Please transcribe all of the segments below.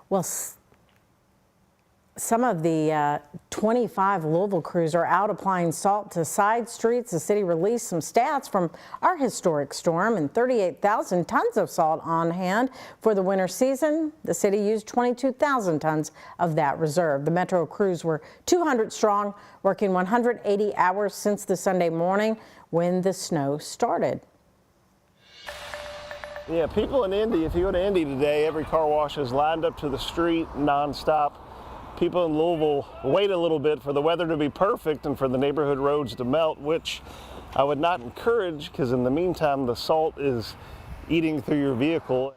Well, some of the 25 Louisville crews are out applying salt to side streets. The city released some stats from our historic storm and 38,000 tons of salt on hand for the winter season. The city used 22,000 tons of that reserve. The Metro crews were 200 strong, working 180 hours since the Sunday morning when the snow started. Yeah, people in Indy, if you go to Indy today, every car wash is lined up to the street nonstop. People in Louisville wait a little bit for the weather to be perfect and for the neighborhood roads to melt, which I would not encourage, because in the meantime, the salt is eating through your vehicle.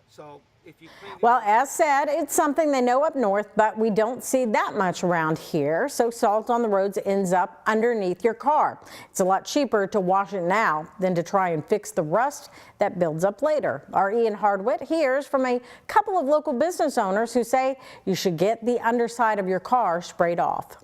Well, as said, it's something they know up north, but we don't see that much around here. So salt on the roads ends up underneath your car. It's a lot cheaper to wash it now than to try and fix the rust that builds up later. Our Ian Hardwitt hears from a couple of local business owners who say you should get the underside of your car sprayed off.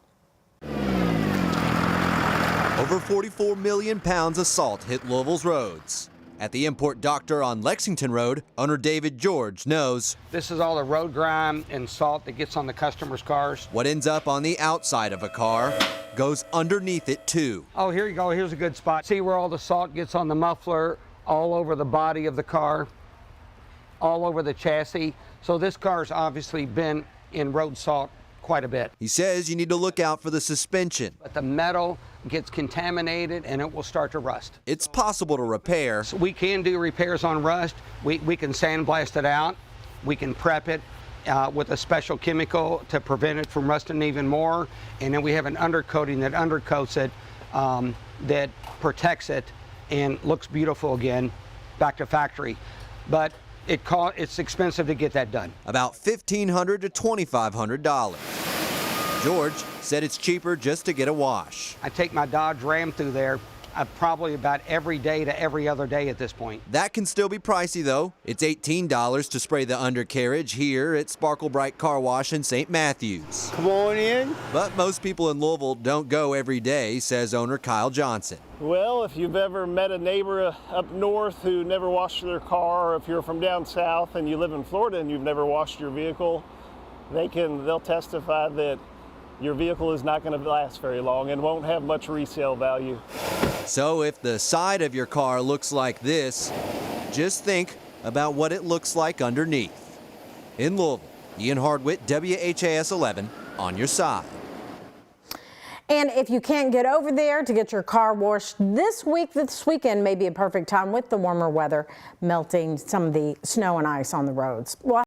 Over 44 million pounds of salt hit Louisville's roads. At the Import Doctor on Lexington Road, owner David George knows this is all the road grime and salt that gets on the customers' cars. What ends up on the outside of a car goes underneath it too. Oh, here you go. Here's a good spot. See where all the salt gets on the muffler, all over the body of the car, all over the chassis. So this car's obviously been in road salt quite a bit. He says you need to look out for the suspension. But the metal gets contaminated and it will start to rust. It's possible to repair. So we can do repairs on rust. We can sandblast it out. We can prep it with a special chemical to prevent it from rusting even more. And then we have an undercoating that undercoats it, that protects it and looks beautiful again, back to factory. But it's expensive to get that done. About $1,500 to $2,500. George said it's cheaper just to get a wash. I take my Dodge Ram through there probably about every day to every other day at this point. That can still be pricey though. It's $18 to spray the undercarriage here at Sparkle Bright Car Wash in St. Matthews. Come on in. But most people in Louisville don't go every day, says owner Kyle Johnson. Well, if you've ever met a neighbor up north who never washed their car, or if you're from down south and you live in Florida and you've never washed your vehicle, they'll testify that your vehicle is not going to last very long and won't have much resale value. So if the side of your car looks like this, just think about what it looks like underneath. In Louisville, Ian Hardwitt, WHAS 11, on your side. And if you can't get over there to get your car washed this weekend may be a perfect time with the warmer weather melting some of the snow and ice on the roads. Well,